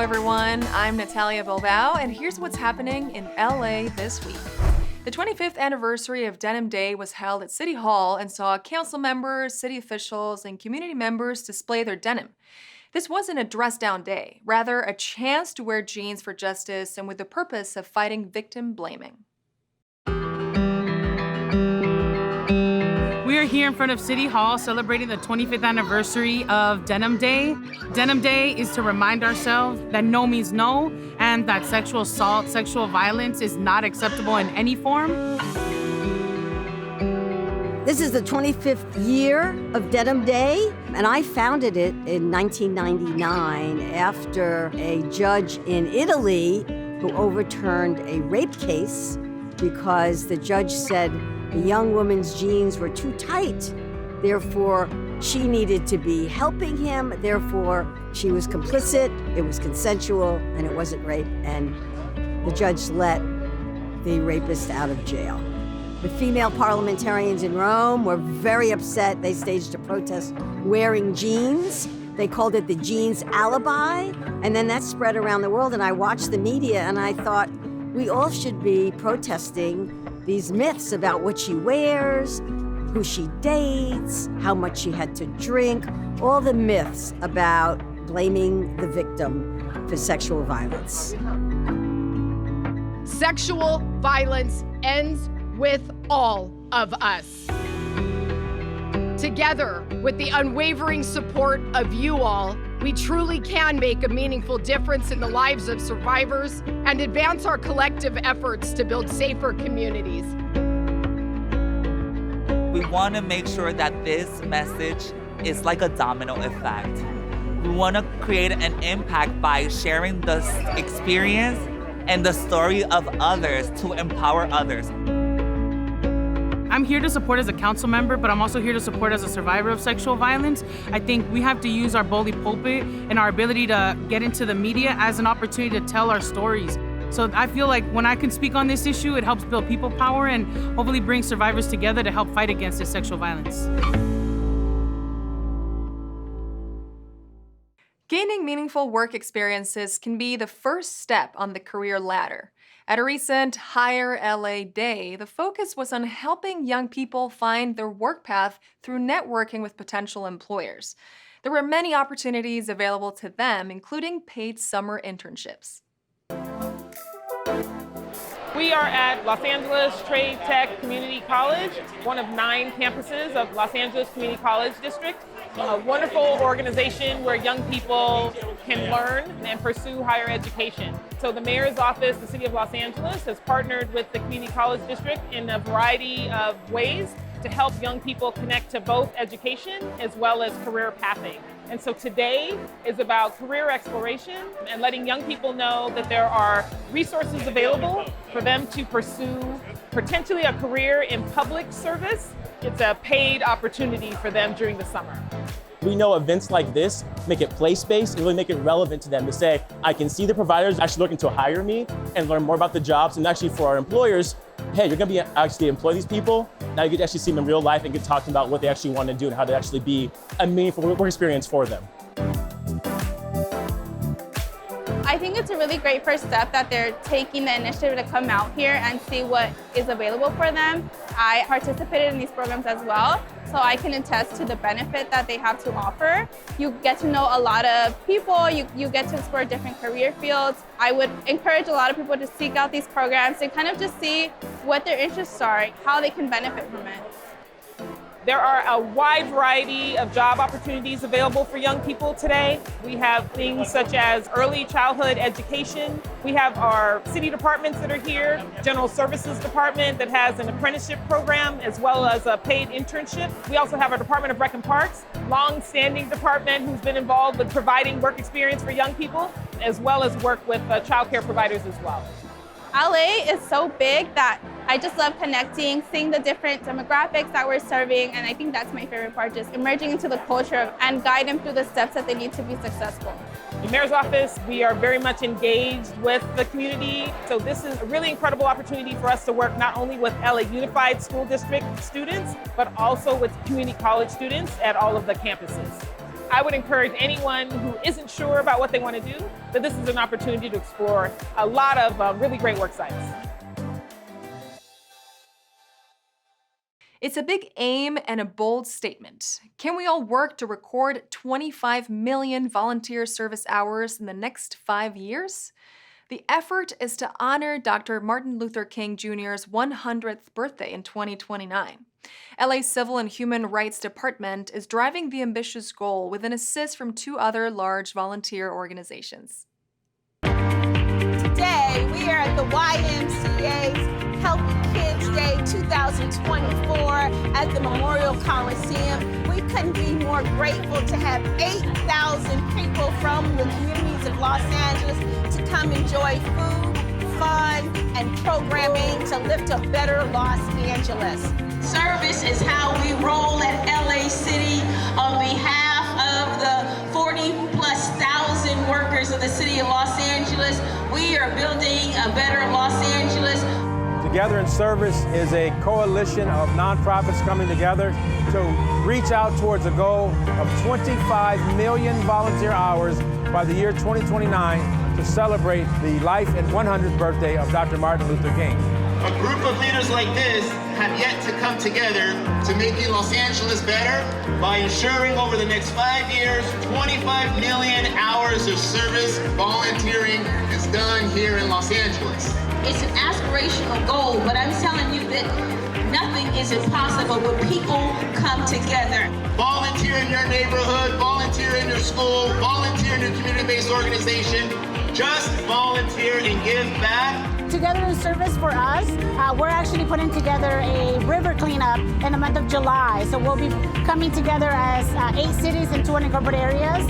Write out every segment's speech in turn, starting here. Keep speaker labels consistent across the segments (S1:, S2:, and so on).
S1: everyone. I'm Natalia Bilbao, and here's what's happening in LA this week. The 25th anniversary of Denim Day was held at City Hall and saw council members, city officials, and community members display their denim. This wasn't a dress-down day, rather a chance to wear jeans for justice and with the purpose of fighting victim blaming.
S2: We are here in front of City Hall celebrating the 25th anniversary of Denim Day. Denim Day is to remind ourselves that no means no and that sexual assault, sexual violence is not acceptable in any form.
S3: This is the 25th year of Denim Day, and I founded it in 1999 after a judge in Italy who overturned a rape case because the judge said the young woman's jeans were too tight. Therefore, she needed to be helping him. Therefore, she was complicit, it was consensual, and it wasn't rape. And the judge let the rapist out of jail. The female parliamentarians in Rome were very upset. They staged a protest wearing jeans. They called it the jeans alibi. And then that spread around the world. And I watched the media and I thought, we all should be protesting these myths about what she wears, who she dates, how much she had to drink, all the myths about blaming the victim for sexual violence.
S4: Sexual violence ends with all of us. Together, with the unwavering support of you all, we truly can make a meaningful difference in the lives of survivors and advance our collective efforts to build safer communities.
S5: We want to make sure that this message is like a domino effect. We want to create an impact by sharing the experience and the story of others to empower others.
S2: I'm here to support as a council member, but I'm also here to support as a survivor of sexual violence. I think we have to use our bully pulpit and our ability to get into the media as an opportunity to tell our stories. So I feel like when I can speak on this issue, it helps build people power and hopefully bring survivors together to help fight against this sexual violence.
S1: Gaining meaningful work experiences can be the first step on the career ladder. At a recent Hire LA Day, the focus was on helping young people find their work path through networking with potential employers. There were many opportunities available to them, including paid summer internships.
S6: We are at Los Angeles Trade Tech Community College, one of 9 campuses of Los Angeles Community College District. A wonderful organization where young people can learn and pursue higher education. So the mayor's office, the city of Los Angeles, has partnered with the Community College District in a variety of ways to help young people connect to both education as well as career pathing. And so today is about career exploration and letting young people know that there are resources available for them to pursue potentially a career in public service. It's a paid opportunity for them during the summer.
S7: We know events like this make it place-based and really make it relevant to them to say, I can see the providers actually looking to hire me and learn more about the jobs, and actually for our employers, hey, you're gonna be actually employ these people. Now you get to actually see them in real life and get talking about what they actually want to do and how to actually be a meaningful work experience for them.
S8: I think it's a really great first step that they're taking the initiative to come out here and see what is available for them. I participated in these programs as well, so I can attest to the benefit that they have to offer. You get to know a lot of people, you get to explore different career fields. I would encourage a lot of people to seek out these programs and kind of just see what their interests are, how they can benefit from it.
S6: There are a wide variety of job opportunities available for young people today. We have things such as early childhood education. We have our city departments that are here, general services department that has an apprenticeship program as well as a paid internship. We also have our Department of Rec and Parks, long-standing department who's been involved with providing work experience for young people, as well as work with childcare providers as well.
S8: LA is so big that I just love connecting, seeing the different demographics that we're serving, and I think that's my favorite part, just emerging into the culture and guide them through the steps that they need to be successful.
S6: The mayor's office, we are very much engaged with the community, so this is a really incredible opportunity for us to work not only with LA Unified School District students, but also with community college students at all of the campuses. I would encourage anyone who isn't sure about what they want to do, that this is an opportunity to explore a lot of really great work sites.
S1: It's a big aim and a bold statement. Can we all work to record 25 million volunteer service hours in the next 5 years? The effort is to honor Dr. Martin Luther King Jr.'s 100th birthday in 2029. LA's Civil and Human Rights Department is driving the ambitious goal with an assist from 2 other large volunteer organizations.
S9: Today, we are at the YMCA's Healthy Kids Day 2024 at the Memorial Coliseum. We couldn't be more grateful to have 8,000 people from the communities of Los Angeles to come enjoy food, fun, and programming to lift a better Los Angeles. Service is how we roll at LA City on behalf of the 40+ thousand workers of the city of Los Angeles. We are building a better Los Angeles.
S10: Together in Service is a coalition of nonprofits coming together to reach out towards a goal of 25 million volunteer hours by the year 2029 to celebrate the life and 100th birthday of Dr. Martin Luther King.
S11: A group of leaders like this have yet to come together to making Los Angeles better by ensuring over the next 5 years, 25 million hours of service volunteering is done here in Los Angeles.
S9: It's an aspirational goal, but I'm telling you that nothing is impossible when people come together.
S11: Volunteer in your neighborhood, volunteer in your school, volunteer in your community-based organization. Just volunteer and give back.
S12: Together in Service for us, we're actually putting together a river cleanup in the month of July. So we'll be coming together as 8 cities and 2 unincorporated areas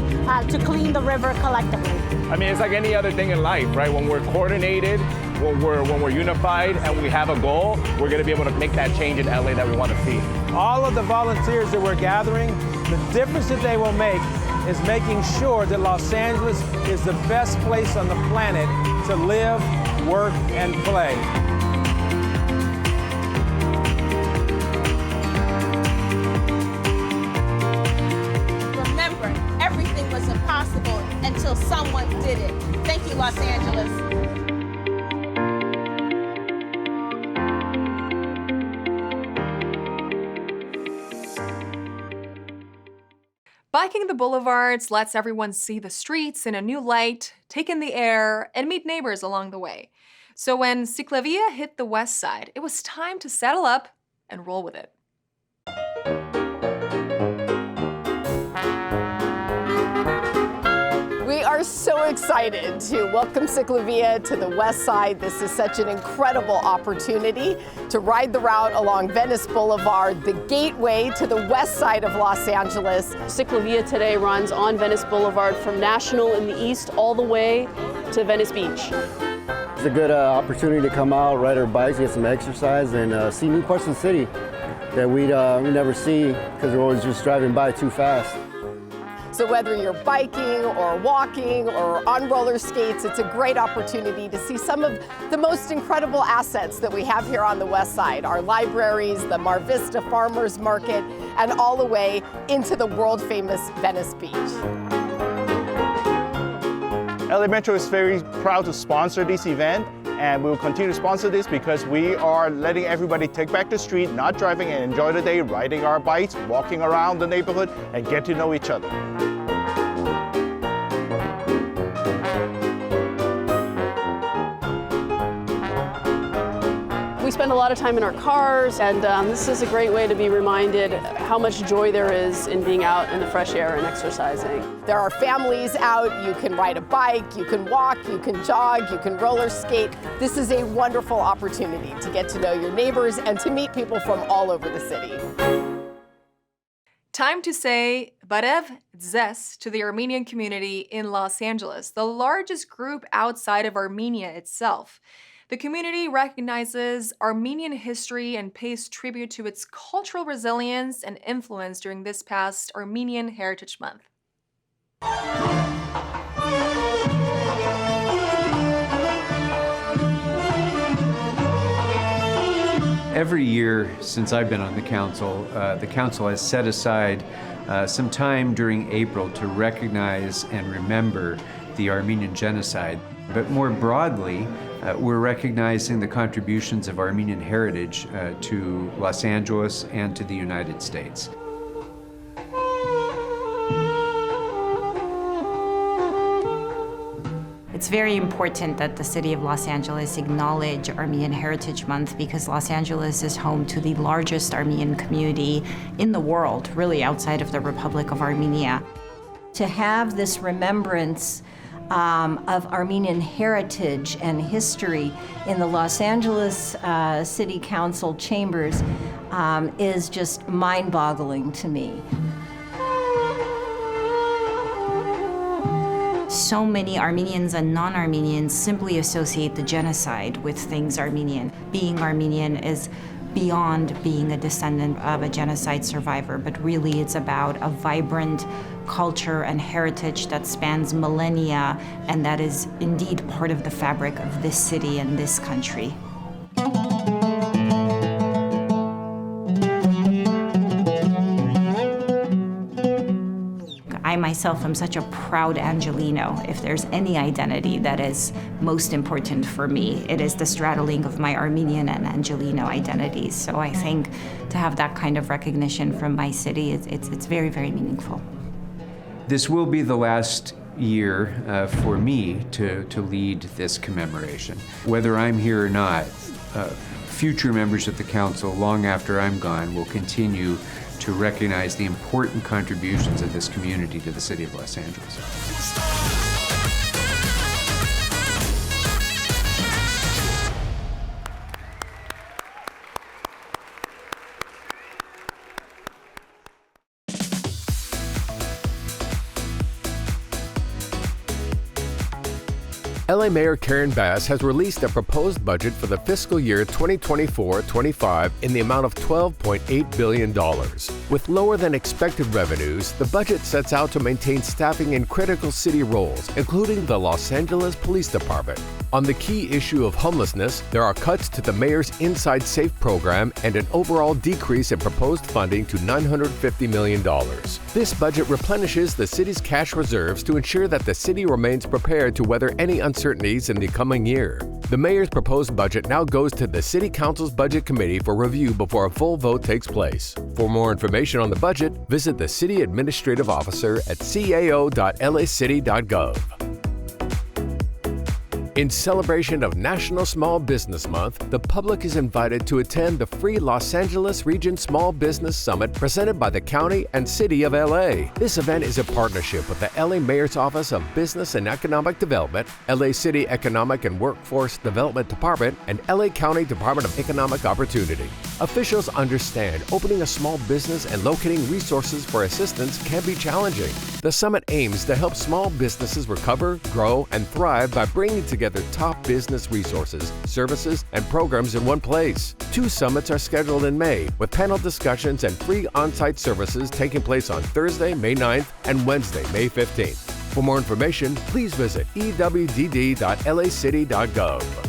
S12: to clean the river collectively.
S13: I mean, it's like any other thing in life, right? When we're coordinated, when we're unified and we have a goal, we're gonna be able to make that change in LA that we want to see.
S10: All of the volunteers that we're gathering, the difference that they will make is making sure that Los Angeles is the best place on the planet to live, work, and play.
S9: Remember, everything was impossible until someone did it. Thank you, Los Angeles.
S1: Biking the boulevards lets everyone see the streets in a new light, take in the air, and meet neighbors along the way. So when CicLAvia hit the west side, it was time to saddle up and roll with it.
S4: We are so excited to welcome CicLAvia to the west side. This is such an incredible opportunity to ride the route along Venice Boulevard, the gateway to the west side of Los Angeles.
S14: CicLAvia today runs on Venice Boulevard from National in the east all the way to Venice Beach.
S15: It's a good opportunity to come out, ride our bikes, get some exercise, and see new parts of the city that we never see because we're always just driving by too fast.
S4: So whether you're biking or walking or on roller skates, it's a great opportunity to see some of the most incredible assets that we have here on the west side. Our libraries, the Mar Vista Farmers Market, and all the way into the world famous Venice Beach.
S13: LA Metro is very proud to sponsor this event, and we will continue to sponsor this because we are letting everybody take back the street, not driving, and enjoy the day, riding our bikes, walking around the neighborhood, and get to know each other.
S14: We spend a lot of time in our cars, and this is a great way to be reminded how much joy there is in being out in the fresh air and exercising.
S4: There are families out, you can ride a bike, you can walk, you can jog, you can roller skate. This is a wonderful opportunity to get to know your neighbors and to meet people from all over the city.
S1: Time to say Blvd to the Armenian community in Los Angeles, the largest group outside of Armenia itself. The community recognizes Armenian history and pays tribute to its cultural resilience and influence during this past Armenian Heritage Month.
S16: Every year since I've been on the council has set aside some time during April to recognize and remember the Armenian genocide. But more broadly, we're recognizing the contributions of Armenian heritage to Los Angeles and to the United States.
S17: It's very important that the city of Los Angeles acknowledge Armenian Heritage Month because Los Angeles is home to the largest Armenian community in the world, really outside of the Republic of Armenia.
S3: To have this remembrance of Armenian heritage and history in the Los Angeles City Council chambers is just mind-boggling to me.
S17: So many Armenians and non-Armenians simply associate the genocide with things Armenian. Being Armenian is beyond being a descendant of a genocide survivor, but really it's about a vibrant culture and heritage that spans millennia, and that is indeed part of the fabric of this city and this country. I myself am such a proud Angelino. If there's any identity that is most important for me, it is the straddling of my Armenian and Angelino identities. So I think to have that kind of recognition from my city, it's very, very meaningful.
S16: This will be the last year for me to lead this commemoration. Whether I'm here or not, future members of the council, long after I'm gone, will continue to recognize the important contributions of this community to the city of Los Angeles.
S18: LA Mayor Karen Bass has released a proposed budget for the fiscal year 2024-25 in the amount of $12.8 billion. With lower than expected revenues, the budget sets out to maintain staffing in critical city roles, including the Los Angeles Police Department. On the key issue of homelessness, there are cuts to the mayor's Inside Safe program and an overall decrease in proposed funding to $950 million. This budget replenishes the city's cash reserves to ensure that the city remains prepared to weather any uncertainties in the coming year. The mayor's proposed budget now goes to the City Council's Budget Committee for review before a full vote takes place. For more information on the budget, visit the City Administrative Officer at cao.lacity.gov. In celebration of National Small Business Month, the public is invited to attend the free Los Angeles Region Small Business Summit presented by the County and City of LA. This event is a partnership with the LA Mayor's Office of Business and Economic Development, LA City Economic and Workforce Development Department, and LA County Department of Economic Opportunity. Officials understand opening a small business and locating resources for assistance can be challenging. The summit aims to help small businesses recover, grow, and thrive by bringing together top business resources, services, and programs in one place. 2 summits are scheduled in May, with panel discussions and free on-site services taking place on Thursday, May 9th and Wednesday, May 15th. For more information, please visit ewdd.lacity.gov.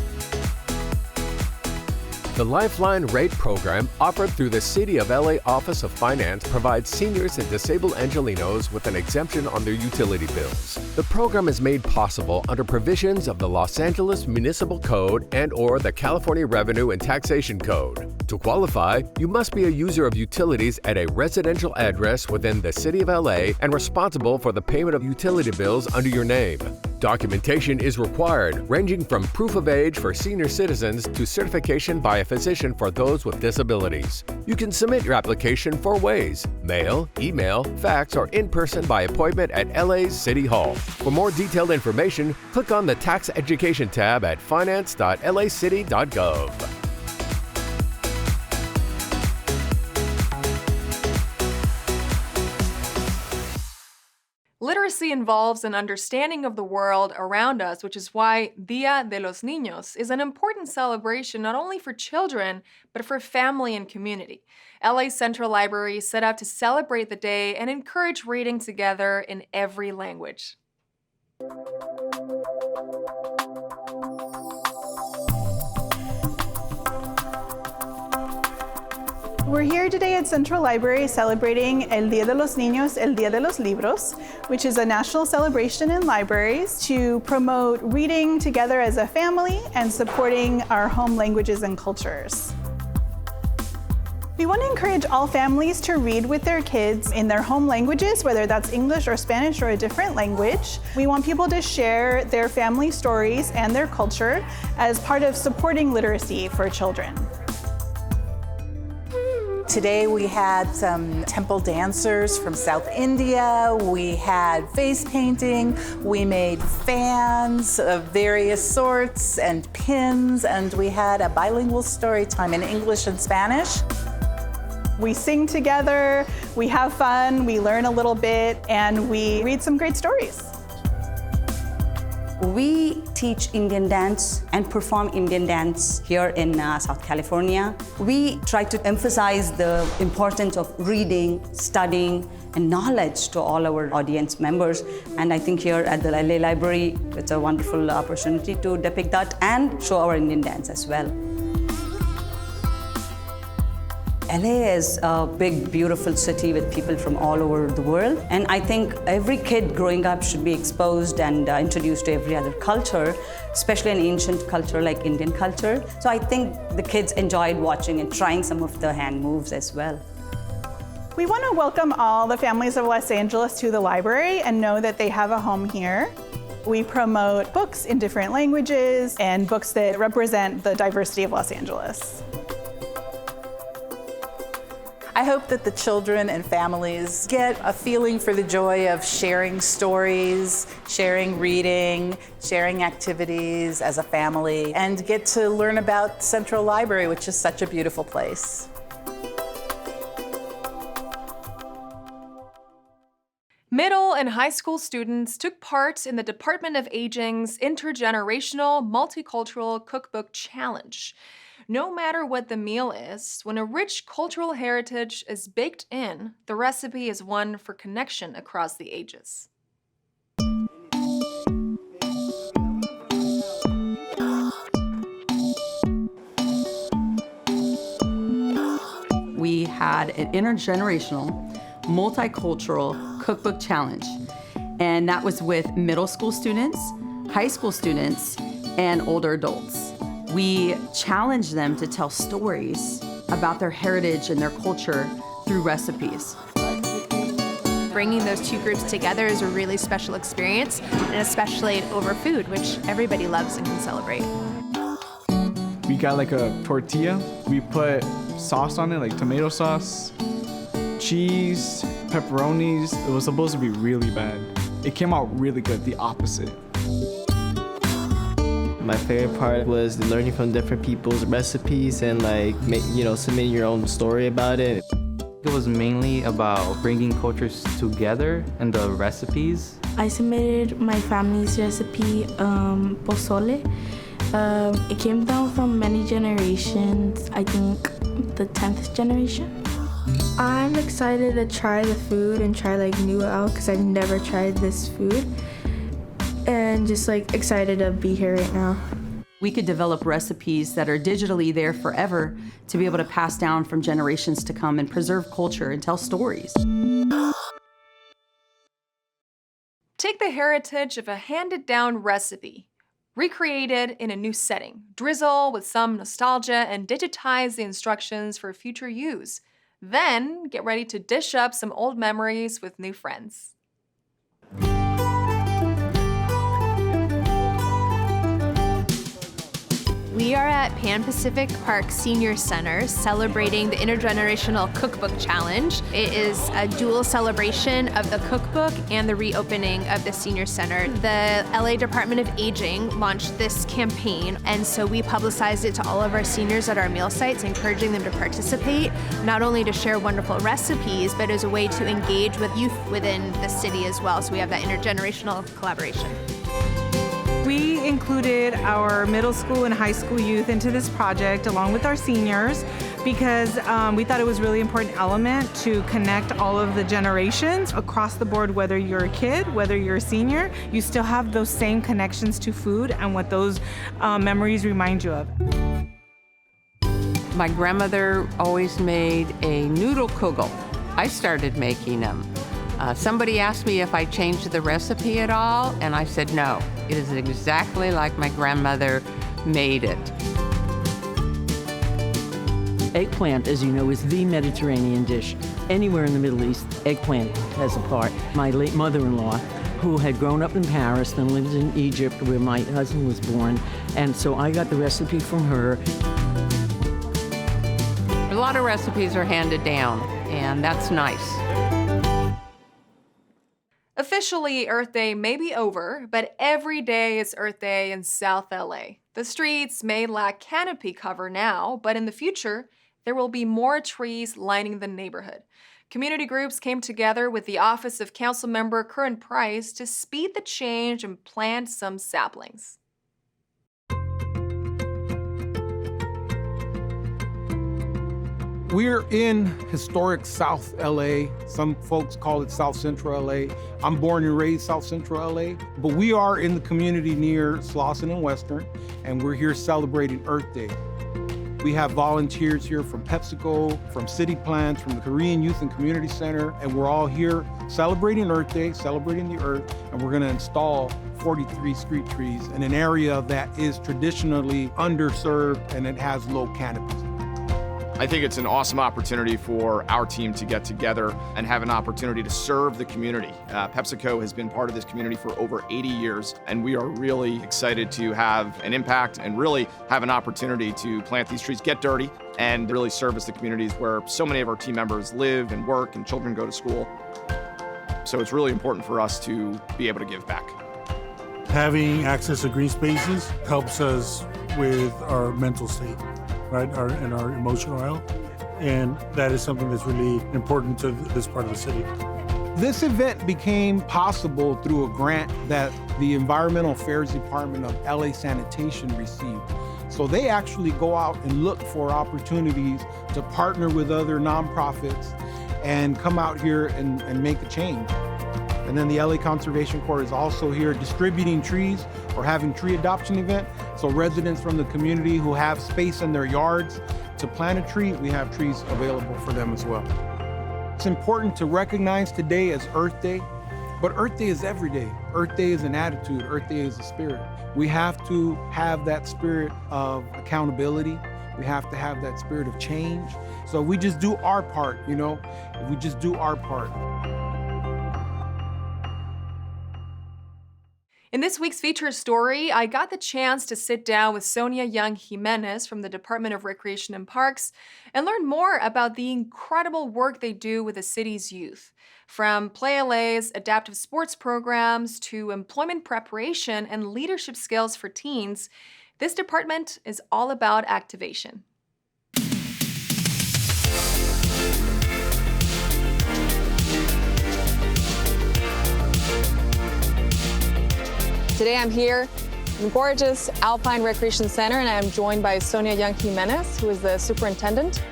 S18: The Lifeline rate program offered through the City of LA Office of Finance provides seniors and disabled Angelinos with an exemption on their utility bills. The program is made possible under provisions of the Los Angeles Municipal Code and/or the California Revenue and Taxation Code. To qualify, you must be a user of utilities at a residential address within the City of LA and responsible for the payment of utility bills under your name. Documentation is required, ranging from proof of age for senior citizens to certification by a physician for those with disabilities. You can submit your application 4 ways: mail, email, fax, or in person by appointment at LA's City Hall. For more detailed information, click on the Tax Education tab at finance.lacity.gov.
S1: Literacy involves an understanding of the world around us, which is why Dia de los Niños is an important celebration not only for children, but for family and community. LA's Central Library set out to celebrate the day and encourage reading together in every language.
S19: We're here today at Central Library celebrating El Día de los Niños, El Día de los Libros, which is a national celebration in libraries to promote reading together as a family and supporting our home languages and cultures. We want to encourage all families to read with their kids in their home languages, whether that's English or Spanish or a different language. We want people to share their family stories and their culture as part of supporting literacy for children.
S20: Today we had some temple dancers from South India, we had face painting, we made fans of various sorts and pins, and we had a bilingual story time in English and Spanish.
S19: We sing together, we have fun, we learn a little bit, and we read some great stories.
S21: We teach Indian dance and perform Indian dance here in South California. We try to emphasize the importance of reading, studying, and knowledge to all our audience members. And I think here at the LA Library, it's a wonderful opportunity to depict that and show our Indian dance as well. LA is a big, beautiful city with people from all over the world. And I think every kid growing up should be exposed and introduced to every other culture, especially an ancient culture like Indian culture. So I think the kids enjoyed watching and trying some of the hand moves as well.
S19: We want to welcome all the families of Los Angeles to the library and know that they have a home here. We promote books in different languages and books that represent the diversity of Los Angeles.
S20: I hope that the children and families get a feeling for the joy of sharing stories, sharing reading, sharing activities as a family, and get to learn about Central Library, which is such a beautiful place.
S1: Middle and high school students took part in the Department of Aging's Intergenerational Multicultural Cookbook Challenge. No matter what the meal is, when a rich cultural heritage is baked in, the recipe is one for connection across the ages.
S22: We had an intergenerational, multicultural cookbook challenge, and that was with middle school students, high school students, and older adults. We challenged them to tell stories about their heritage and their culture through recipes.
S23: Bringing those two groups together is a really special experience, and especially over food, which everybody loves and can celebrate.
S24: We got like a tortilla. We put sauce on it, like tomato sauce, cheese, pepperonis. It was supposed to be really bad. It came out really good, the opposite.
S25: My favorite part was learning from different people's recipes and submitting your own story about it.
S26: It was mainly about bringing cultures together and the recipes.
S27: I submitted my family's recipe, pozole. It came down from many generations, I think the 10th generation. I'm excited to try the food and try new out because I've never tried this food. And just excited to be here right now.
S22: We could develop recipes that are digitally there forever to be able to pass down from generations to come and preserve culture and tell stories.
S1: Take the heritage of a handed-down recipe, recreate it in a new setting, drizzle with some nostalgia, and digitize the instructions for future use. Then get ready to dish up some old memories with new friends.
S23: We are at Pan Pacific Park Senior Center celebrating the Intergenerational Cookbook Challenge. It is a dual celebration of the cookbook and the reopening of the Senior Center. The LA Department of Aging launched this campaign, and so we publicized it to all of our seniors at our meal sites, encouraging them to participate, not only to share wonderful recipes, but as a way to engage with youth within the city as well. So we have that intergenerational collaboration.
S2: We included our middle school and high school youth into this project along with our seniors because we thought it was a really important element to connect all of the generations across the board. Whether you're a kid, whether you're a senior, you still have those same connections to food and what those memories remind you of.
S5: My grandmother always made a noodle kugel. I started making them. Somebody asked me if I changed the recipe at all, and I said no. It is exactly like my grandmother made it.
S6: Eggplant, as you know, is the Mediterranean dish. Anywhere in the Middle East, eggplant has a part. My late mother-in-law, who had grown up in Paris, then lived in Egypt, where my husband was born, and so I got the recipe from her.
S5: A lot of recipes are handed down, and that's nice.
S1: Officially, Earth Day may be over, but every day is Earth Day in South LA. The streets may lack canopy cover now, but in the future, there will be more trees lining the neighborhood. Community groups came together with the Office of Councilmember Curran Price to speed the change and plant some saplings.
S7: We're in historic South LA. Some folks call it South Central LA. I'm born and raised South Central LA, but we are in the community near Slauson and Western, and we're here celebrating Earth Day. We have volunteers here from PepsiCo, from City Plants, from the Korean Youth and Community Center, and we're all here celebrating Earth Day, celebrating the Earth, and we're gonna install 43 street trees in an area that is traditionally underserved and it has low canopies.
S8: I think it's an awesome opportunity for our team to get together and have an opportunity to serve the community. PepsiCo has been part of this community for over 80 years, and we are really excited to have an impact and really have an opportunity to plant these trees, get dirty, and really service the communities where so many of our team members live and work and children go to school. So it's really important for us to be able to give back.
S10: Having access to green spaces helps us with our mental state, right, and our emotional health, and that is something that's really important to this part of the city.
S7: This event became possible through a grant that the Environmental Affairs Department of LA Sanitation received. So they actually go out and look for opportunities to partner with other nonprofits and come out here and make a change. And then the LA Conservation Corps is also here distributing trees or having tree adoption event. So residents from the community who have space in their yards to plant a tree, we have trees available for them as well. It's important to recognize today as Earth Day, but Earth Day is every day. Earth Day is an attitude, Earth Day is a spirit. We have to have that spirit of accountability. We have to have that spirit of change. So we just do our part, you know, if we just do our part.
S1: In this week's feature story, I got the chance to sit down with Sonya Jimenez from the Department of Recreation and Parks and learn more about the incredible work they do with the city's youth. From Play LA's adaptive sports programs to employment preparation and leadership skills for teens, this department is all about activation.
S11: Today I'm here in gorgeous Alpine Recreation Center, and I'm joined by Sonya Jimenez, who is the superintendent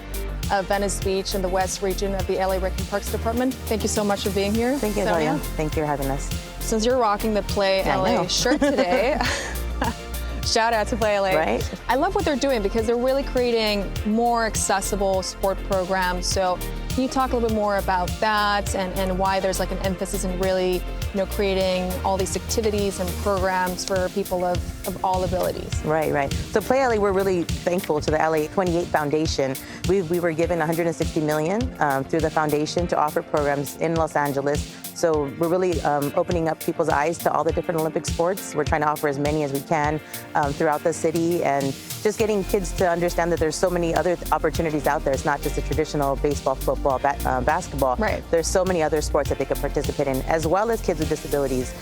S11: of Venice Beach in the West region of the LA Rec and Parks Department. Thank you so much for being here.
S12: Thank you, Sonya. Thank you for having us.
S11: Since you're rocking the Play LA shirt today, shout out to Play LA.
S12: Right.
S11: I love what they're doing because they're really creating more accessible sport programs. So can you talk a little bit more about that and why there's like an emphasis in really, creating all these activities and programs for people of all abilities?
S12: Right. So Play LA, we're really thankful to the LA 28 Foundation. We were given $160 million through the foundation to offer programs in Los Angeles. So we're really opening up people's eyes to all the different Olympic sports. We're trying to offer as many as we can throughout the city, and just getting kids to understand that there's so many other opportunities out there. It's not just a traditional baseball, football, basketball.
S11: Right.
S12: There's so many other sports that they can participate in, as well as kids with disabilities.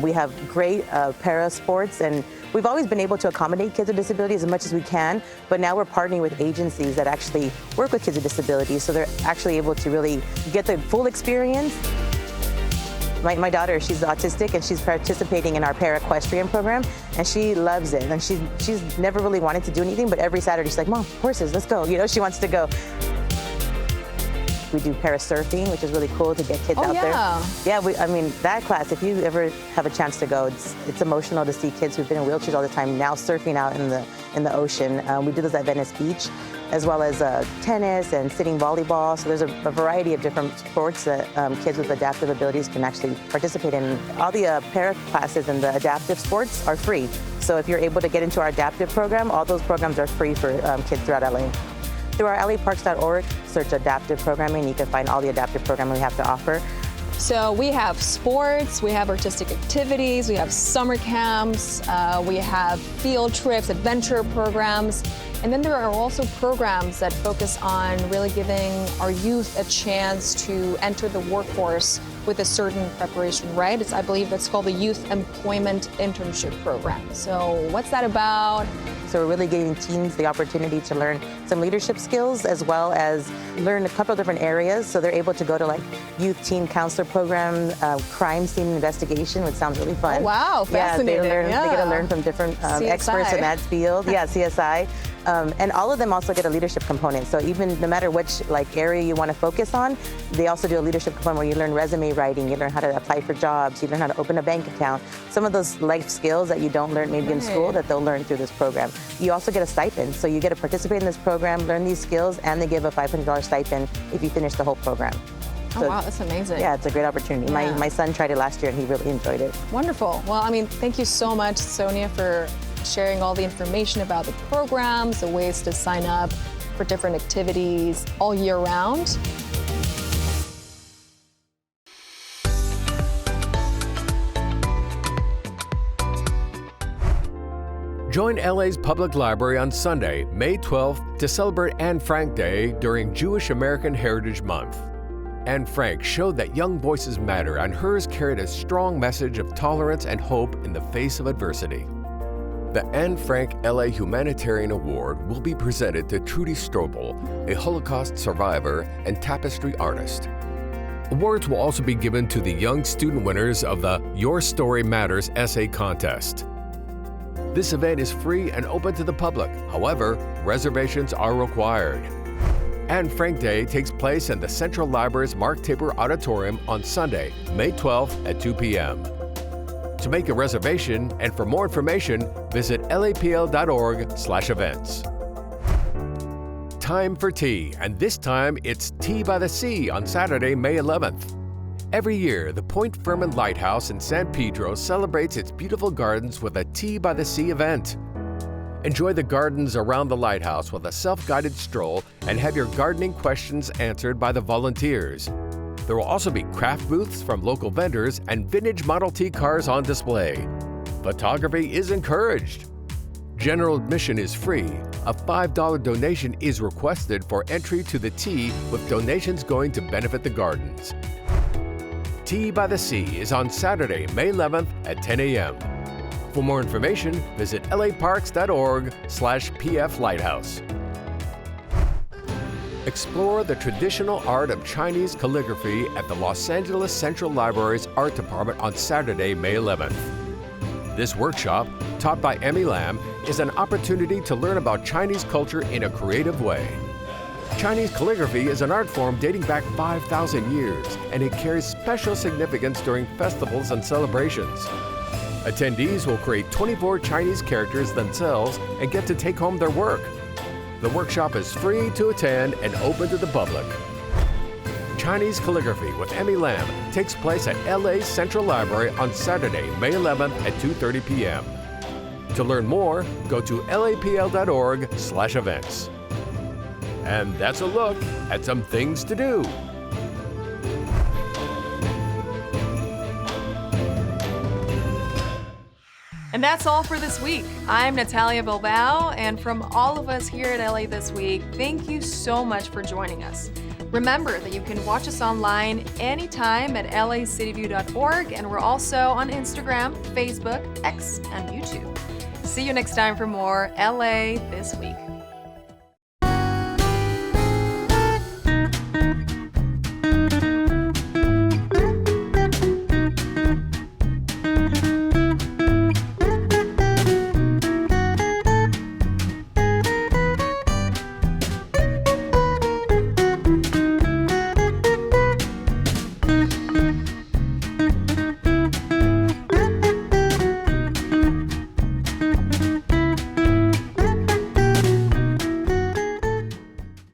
S12: We have great para sports, and we've always been able to accommodate kids with disabilities as much as we can, but now we're partnering with agencies that actually work with kids with disabilities, so they're actually able to really get the full experience. My daughter, she's autistic, and she's participating in our para-equestrian program, and she loves it. And she's never really wanted to do anything, but every Saturday she's like, Mom, horses, let's go. She wants to go. We do para-surfing, which is really cool to get kids out there. Yeah, that class, if you ever have a chance to go, it's emotional to see kids who've been in wheelchairs all the time now surfing out in the ocean. We do this at Venice Beach. as well as tennis and sitting volleyball. So there's a variety of different sports that kids with adaptive abilities can actually participate in. All the para classes and the adaptive sports are free. So if you're able to get into our adaptive program, all those programs are free for kids throughout LA. Through our laparks.org, search adaptive programming. You can find all the adaptive programming we have to offer.
S11: So we have sports, we have artistic activities, we have summer camps, we have field trips, adventure programs, and then there are also programs that focus on really giving our youth a chance to enter the workforce with a certain preparation, right? I believe it's called the Youth Employment Internship Program. So what's that about?
S12: So we're really giving teens the opportunity to learn some leadership skills as well as learn a couple of different areas. So they're able to go to like youth teen counselor program, crime scene investigation, which sounds really fun.
S11: Oh, wow, fascinating.
S12: They get to learn from different experts in that field. Yeah, CSI. And all of them also get a leadership component. So even no matter which area you want to focus on, they also do a leadership component where you learn resume writing, you learn how to apply for jobs, you learn how to open a bank account. Some of those life skills that you don't learn maybe in school that they'll learn through this program. You also get a stipend. So you get to participate in this program, learn these skills, and they give a $500 stipend if you finish the whole program.
S11: Oh, wow, that's amazing.
S12: Yeah, it's a great opportunity.
S11: Yeah.
S12: My son tried it last year and he really enjoyed it.
S11: Wonderful. Well, I mean, thank you so much, Sonya, for sharing all the information about the programs, the ways to sign up for different activities all year round.
S18: Join LA's Public Library on Sunday, May 12th, to celebrate Anne Frank Day during Jewish American Heritage Month. Anne Frank showed that young voices matter, and hers carried a strong message of tolerance and hope in the face of adversity. The Anne Frank LA Humanitarian Award will be presented to Trudy Strobel, a Holocaust survivor and tapestry artist. Awards will also be given to the young student winners of the Your Story Matters essay contest. This event is free and open to the public. However, reservations are required. Anne Frank Day takes place in the Central Library's Mark Tabor Auditorium on Sunday, May 12th at 2 p.m. To make a reservation and for more information, visit lapl.org/events. Time for tea, and this time it's Tea by the Sea on Saturday, May 11th. Every year, the Point Fermin Lighthouse in San Pedro celebrates its beautiful gardens with a Tea by the Sea event. Enjoy the gardens around the lighthouse with a self-guided stroll and have your gardening questions answered by the volunteers. There will also be craft booths from local vendors and vintage Model T cars on display. Photography is encouraged. General admission is free. A $5 donation is requested for entry to the tea, with donations going to benefit the gardens. Tea by the Sea is on Saturday, May 11th at 10 a.m. For more information, visit laparks.org/pflighthouse. Explore the traditional art of Chinese calligraphy at the Los Angeles Central Library's Art Department on Saturday, May 11th. This workshop, taught by Emmy is an opportunity to learn about Chinese culture in a creative way. Chinese calligraphy is an art form dating back 5,000 years, and it carries special significance during festivals and celebrations. Attendees will create 24 Chinese characters themselves and get to take home their work. The workshop is free to attend and open to the public. Chinese Calligraphy with Emmy takes place at LA's Central Library on Saturday, May 11th at 2:30 p.m. To learn more, go to lapl.org/events. And that's a look at some things to do.
S1: And that's all for this week. I'm Natalia Bilbao, and from all of us here at LA This Week, thank you so much for joining us. Remember that you can watch us online anytime at lacityview.org, and we're also on Instagram, Facebook, X, and YouTube. See you next time for more LA This Week.